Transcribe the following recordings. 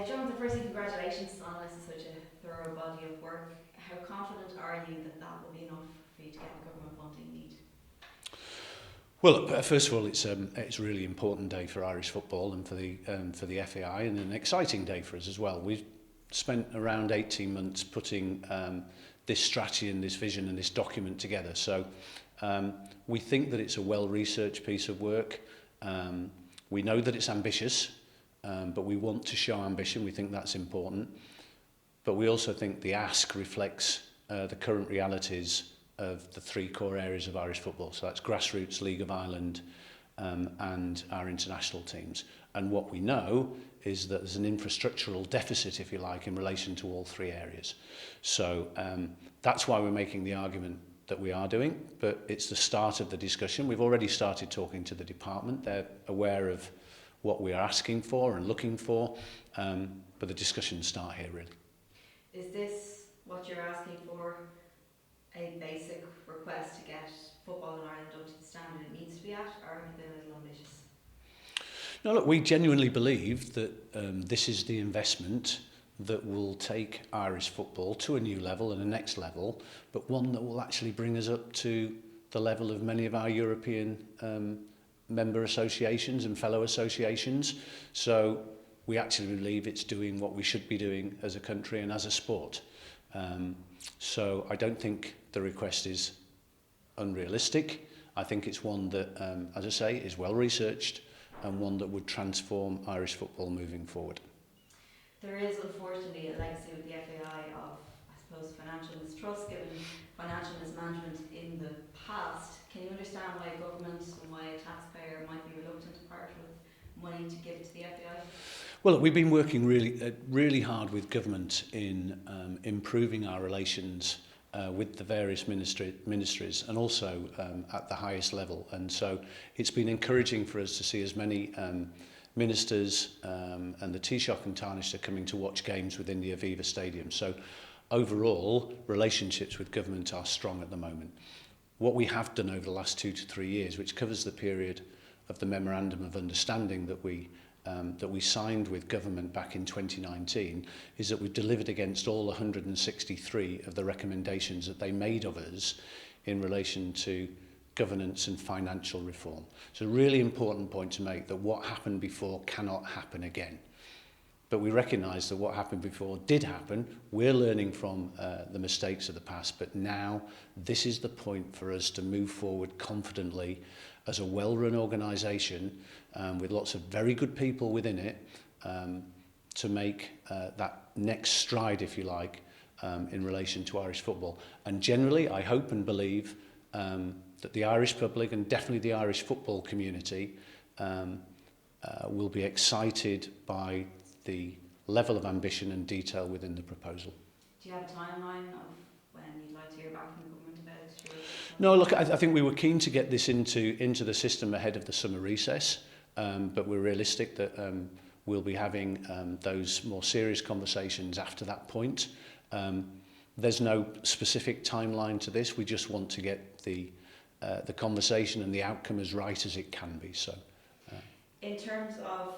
Jonathan, firstly, congratulations on this, such a thorough body of work. How confident are you that that will be enough for you to get the government funding you need? Well, first of all, it's a really important day for Irish football and for the FAI, and an exciting day for us as well. We've spent around 18 months putting this strategy and this vision and this document together. So we think that it's a well-researched piece of work. We know that it's ambitious, but we want to show ambition. We think that's important. But we also think the ask reflects the current realities of the three core areas of Irish football. So that's grassroots, League of Ireland, and our international teams. And what we know is that there's an infrastructural deficit, if you like, in relation to all three areas. So that's why we're making the argument that we are doing, but it's the start of the discussion. We've already started talking to the department. They're aware of what we are asking for and looking for, but the discussions start here, really. Is this what you're asking for, a basic request to get football in Ireland up to the standard it needs to be at, or have you been a little ambitious? No, look, we genuinely believe that this is the investment that will take Irish football to a new level and a next level, but one that will actually bring us up to the level of many of our European member associations and fellow associations. So we actually believe it's doing what we should be doing as a country and as a sport. So I don't think the request is unrealistic. I think it's one that, as I say, is well researched and one that would transform Irish football moving forward. There is unfortunately a legacy with the FAI of, I suppose, financial mistrust, given financial mismanagement in the past. Can you understand why a government and why a taxpayer might be reluctant to part with money to give to the FAI? Well, we've been working really hard with government in improving our relations with the various ministries and also at the highest level. And so it's been encouraging for us to see as many ministers and the Taoiseach and Taoiseach are coming to watch games within the Aviva Stadium. So overall, relationships with government are strong at the moment. What we have done over the last 2 to 3 years, which covers the period of the Memorandum of Understanding that we signed with government back in 2019, is that we've delivered against all 163 of the recommendations that they made of us in relation to governance and financial reform. It's a really important point to make, that what happened before cannot happen again. But we recognise that what happened before did happen. We're learning from the mistakes of the past, but now this is the point for us to move forward confidently as a well-run organisation with lots of very good people within it to make that next stride, if you like, in relation to Irish football. And generally, I hope and believe that the Irish public and definitely the Irish football community will be excited by the level of ambition and detail within the proposal. Do you have a timeline of when you'd like to hear back from the government about it? No, look, I think we were keen to get this into the system ahead of the summer recess, but we're realistic that we'll be having those more serious conversations after that point. There's no specific timeline to this. We just want to get the conversation and the outcome as right as it can be. So. In terms of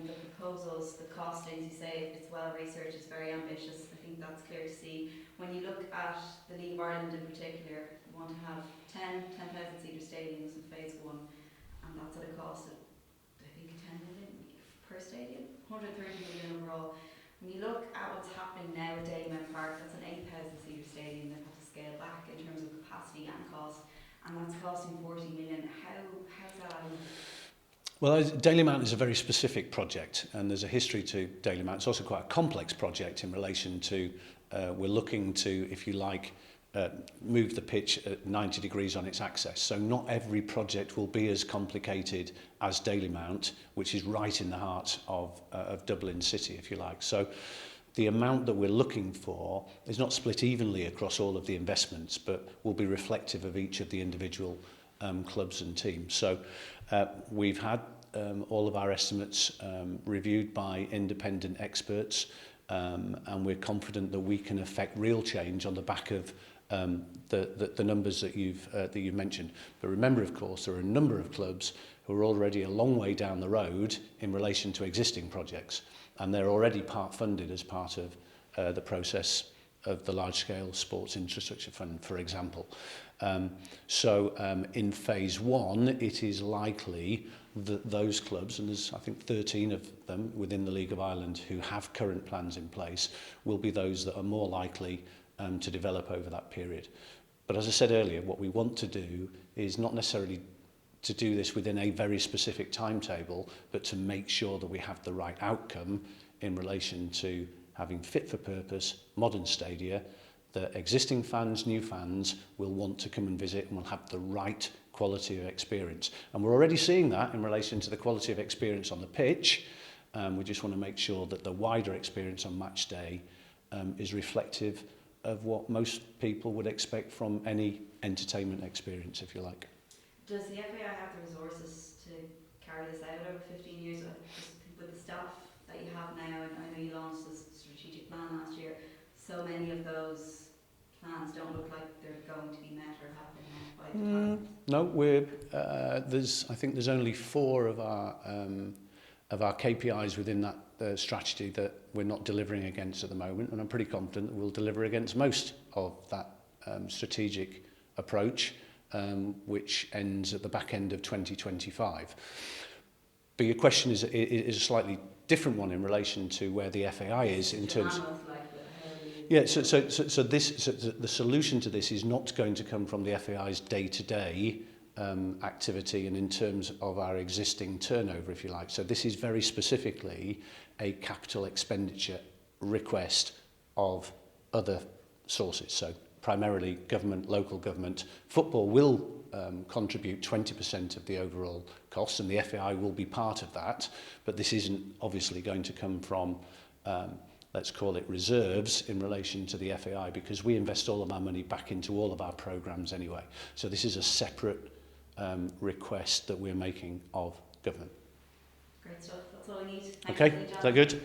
the proposals, the costings, you say it's well researched, it's very ambitious. I think that's clear to see. When you look at the League of Ireland in particular, you want to have 10,000 seater stadiums in phase 1, and that's at a cost of, I think, 10 million per stadium, 130 million overall. When you look at what's happening now at Dalymount Park, that's an 8,000 seater stadium. They've had to scale back in terms of capacity and cost, and that's costing 40 million. How's that adding up? Well, Dalymount is a very specific project, and there's a history to Dalymount. It's also quite a complex project in relation to, we're looking to, if you like, move the pitch at 90 degrees on its axis. So not every project will be as complicated as Dalymount, which is right in the heart of Dublin City, if you like. So the amount that we're looking for is not split evenly across all of the investments, but will be reflective of each of the individual clubs and teams. So we've had all of our estimates reviewed by independent experts, and we're confident that we can affect real change on the back of the numbers that you've mentioned. But remember, of course, there are a number of clubs who are already a long way down the road in relation to existing projects. and they're already part funded as part of the process of the large-scale sports infrastructure fund, for example. In phase 1, it is likely that those clubs, and there's I think 13 of them within the League of Ireland who have current plans in place, will be those that are more likely to develop over that period. But as I said earlier, what we want to do is not necessarily to do this within a very specific timetable, but to make sure that we have the right outcome in relation to having fit-for-purpose modern stadia that existing fans, new fans will want to come and visit and will have the right quality of experience. And we're already seeing that in relation to the quality of experience on the pitch. We just want to make sure that the wider experience on match day is reflective of what most people would expect from any entertainment experience, if you like. Does the FAI have the resources to carry this out over 15 years with the staff that you have now? And I know you launched this strategic plan last year. So many of those plans don't look like they're going to be met or have been met by the time. No, I think there's only 4 of our KPIs within that strategy that we're not delivering against at the moment, and I'm pretty confident that we'll deliver against most of that strategic approach, which ends at the back end of 2025. But your question is a slightly different one in relation to where the FAI is in terms. Yeah, so the solution to this is not going to come from the FAI's day-to-day activity and in terms of our existing turnover, if you like. So this is very specifically a capital expenditure request of other sources. So primarily government, local government. Football will contribute 20% of the overall costs, and the FAI will be part of that. But this isn't obviously going to come from let's call it reserves in relation to the FAI, because we invest all of our money back into all of our programmes anyway. So this is a separate request that we're making of government. Great stuff. That's all I need. Okay, is that good?